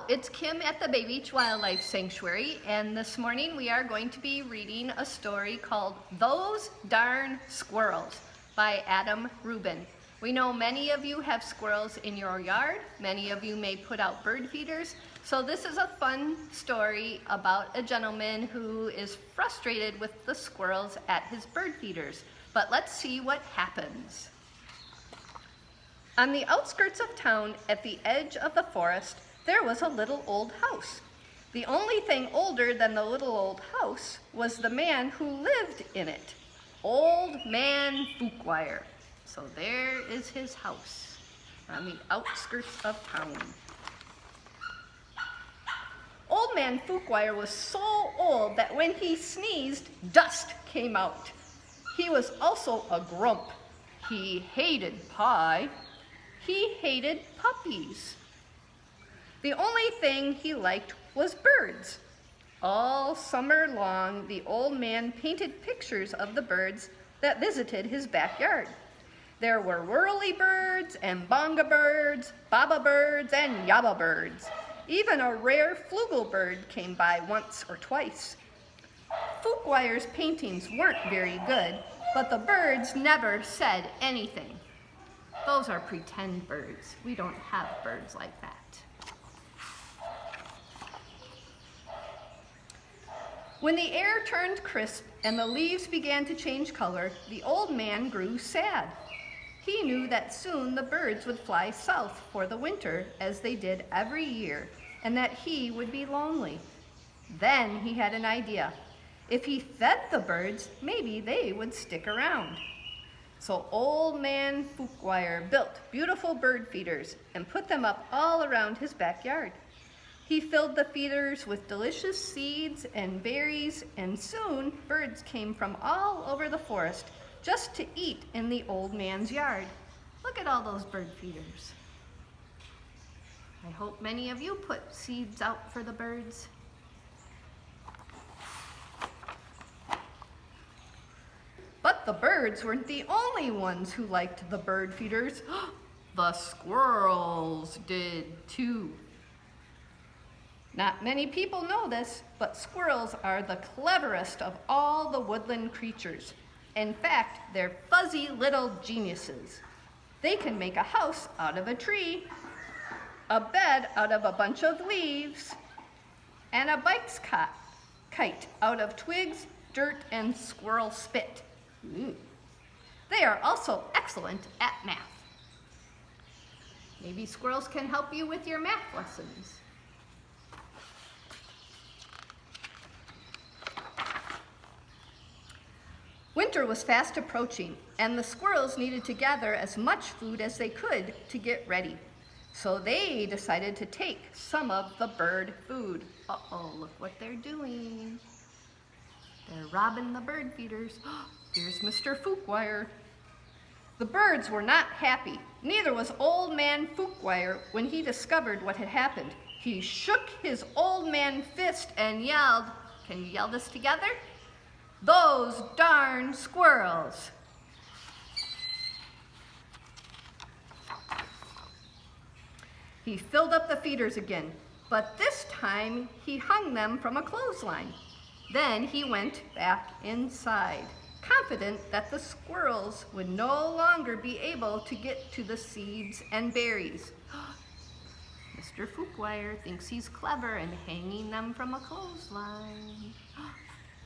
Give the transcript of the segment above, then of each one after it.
it's Kim at the Bay Beach Wildlife Sanctuary, and this morning we are going to be reading a story called Those Darn Squirrels by Adam Rubin. We know many of you have squirrels in your yard. Many of you may put out bird feeders. So this is a fun story about a gentleman who is frustrated with the squirrels at his bird feeders. But let's see what happens. On the outskirts of town, at the edge of the forest, there was a little old house. The only thing older than the little old house was the man who lived in it, Old Man Fuquire. So there is his house on the outskirts of town. Old Man Fuquire was so old that when he sneezed, dust came out. He was also a grump. He hated pie. He hated puppies. The only thing he liked was birds. All summer long, the old man painted pictures of the birds that visited his backyard. There were whirlybirds and bonga birds, baba birds and yaba birds. Even a rare flugel bird came by once or twice. Fuquire's paintings weren't very good, but the birds never said anything. Those are pretend birds. We don't have birds like that. When the air turned crisp and the leaves began to change color, the old man grew sad. He knew that soon the birds would fly south for the winter, as they did every year, and that he would be lonely. Then he had an idea. If he fed the birds, maybe they would stick around. So Old Man Fuquire built beautiful bird feeders and put them up all around his backyard. He filled the feeders with delicious seeds and berries, and soon birds came from all over the forest just to eat in the old man's yard. Look at all those bird feeders. I hope many of you put seeds out for the birds. But the birds weren't the only ones who liked the bird feeders. The squirrels did too. Not many people know this, but squirrels are the cleverest of all the woodland creatures. In fact, they're fuzzy little geniuses. They can make a house out of a tree, a bed out of a bunch of leaves, and a bike's kite out of twigs, dirt, and squirrel spit. Ooh. They are also excellent at math. Maybe squirrels can help you with your math lessons. Winter was fast approaching, and the squirrels needed to gather as much food as they could to get ready. So they decided to take some of the bird food. Uh-oh, look what they're doing. They're robbing the bird feeders. Here's Mr. Fuquire. The birds were not happy. Neither was Old Man Fuquire when he discovered what had happened. He shook his old man fist and yelled, can you yell this together? Those darn squirrels. He filled up the feeders again, but this time he hung them from a clothesline. Then he went back inside, confident that the squirrels would no longer be able to get to the seeds and berries. Mr. Fuquire thinks he's clever and hanging them from a clothesline.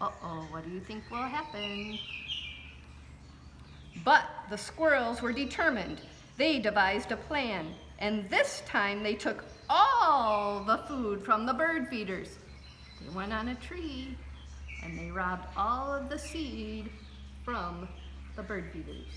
Uh-oh, what do you think will happen? But the squirrels were determined. They devised a plan, and this time they took all the food from the bird feeders. They went on a tree, and they robbed all of the seed from the bird feeders.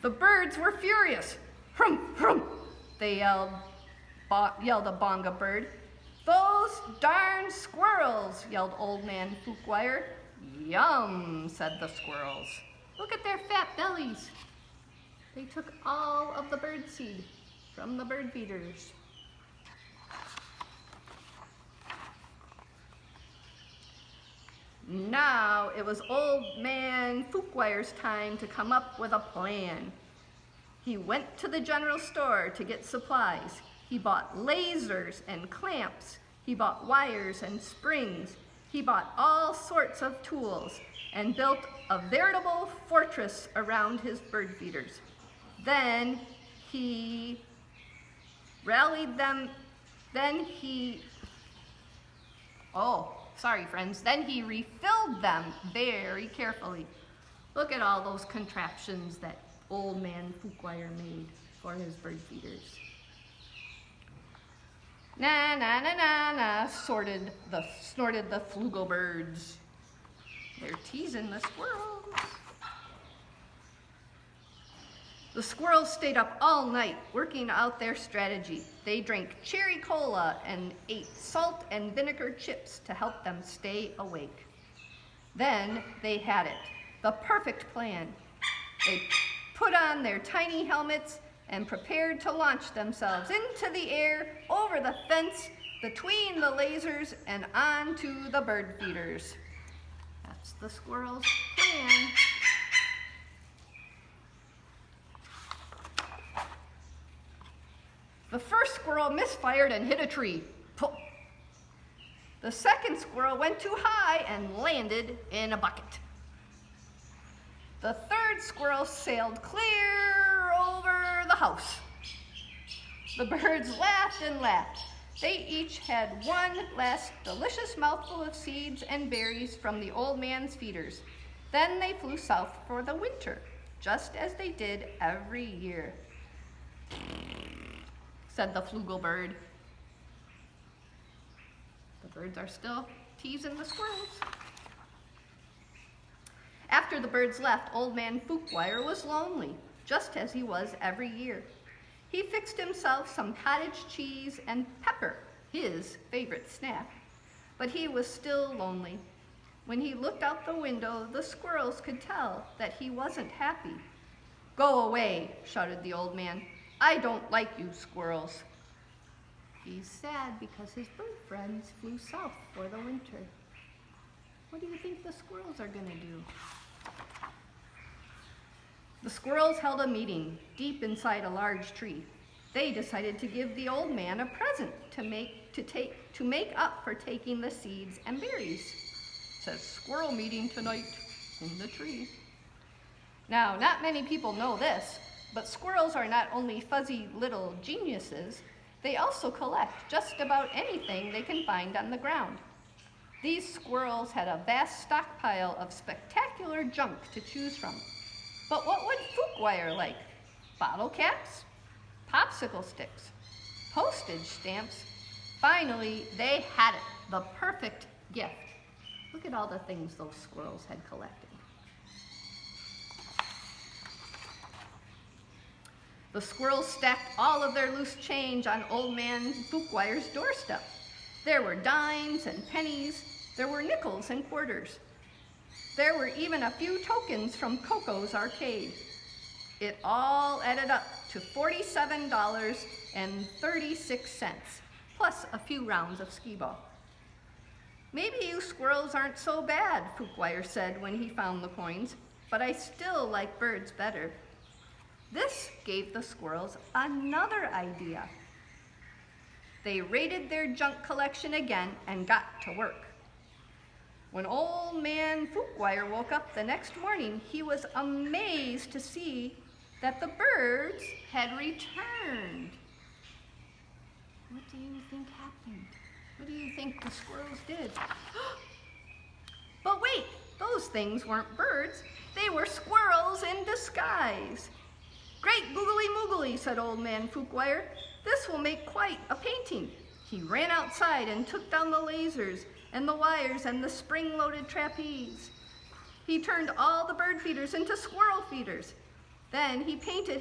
The birds were furious. Hrum, hrum, they yelled a bonga bird. Those darn squirrels, yelled Old Man Fuquire. Yum, said the squirrels. Look at their fat bellies. They took all of the bird seed from the bird feeders. Now it was Old Man Fuquire's time to come up with a plan. He went to the general store to get supplies. He bought lasers and clamps. He bought wires and springs. He bought all sorts of tools and built a veritable fortress around his bird feeders. Then he rallied them, then he refilled them very carefully. Look at all those contraptions that old man Fouquire made for his bird feeders. Na na na na na, snorted the flugel-birds. They're teasing the squirrels. The squirrels stayed up all night working out their strategy. They drank cherry cola and ate salt and vinegar chips to help them stay awake. Then they had it, the perfect plan. They put on their tiny helmets and prepared to launch themselves into the air, over the fence, between the lasers, and onto the bird feeders. That's the squirrels' plan. The first squirrel misfired and hit a tree. Puh. The second squirrel went too high and landed in a bucket. The third squirrel sailed clear over the house. The birds laughed and laughed. They each had one last delicious mouthful of seeds and berries from the old man's feeders. Then they flew south for the winter, just as they did every year, said the flugel bird. The birds are still teasing the squirrels. After the birds left, old man Fouquire was lonely, just as he was every year. He fixed himself some cottage cheese and pepper, his favorite snack, but he was still lonely. When he looked out the window, the squirrels could tell that he wasn't happy. "Go away," shouted the old man. "I don't like you squirrels." He's sad because his bird friends flew south for the winter. What do you think the squirrels are gonna do? The squirrels held a meeting deep inside a large tree. They decided to give the old man a present to make up for taking the seeds and berries. It says squirrel meeting tonight in the tree. Now, not many people know this, but squirrels are not only fuzzy little geniuses, they also collect just about anything they can find on the ground. These squirrels had a vast stockpile of spectacular junk to choose from. But what would Fouquire like? Bottle caps? Popsicle sticks? Postage stamps? Finally, they had it, the perfect gift. Look at all the things those squirrels had collected. The squirrels stacked all of their loose change on old man Fouquire's doorstep. There were dimes and pennies. There were nickels and quarters. There were even a few tokens from Coco's arcade. It all added up to $47.36, plus a few rounds of skee-ball. "Maybe you squirrels aren't so bad," Fouquire said when he found the coins, "but I still like birds better." This gave the squirrels another idea. They raided their junk collection again and got to work. When old man Fouquire woke up the next morning, he was amazed to see that the birds had returned. What do you think happened? What do you think the squirrels did? But wait, those things weren't birds. They were squirrels in disguise. "Great googly moogly," said old man Fouquire. "This will make quite a painting." He ran outside and took down the lasers and the wires and the spring-loaded trapeze. He turned all the bird feeders into squirrel feeders. Then he painted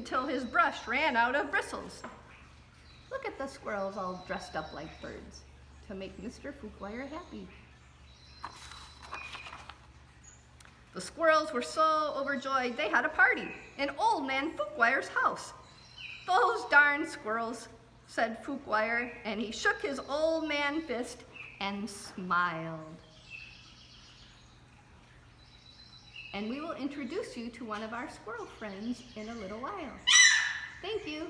till his brush ran out of bristles. Look at the squirrels all dressed up like birds to make Mr. Fouquire happy. The squirrels were so overjoyed they had a party in old man Fouquire's house. "Those darn squirrels," said Fouquire, and he shook his old man fist and smiled. and we will introduce you to one of our squirrel friends in a little while. Thank you.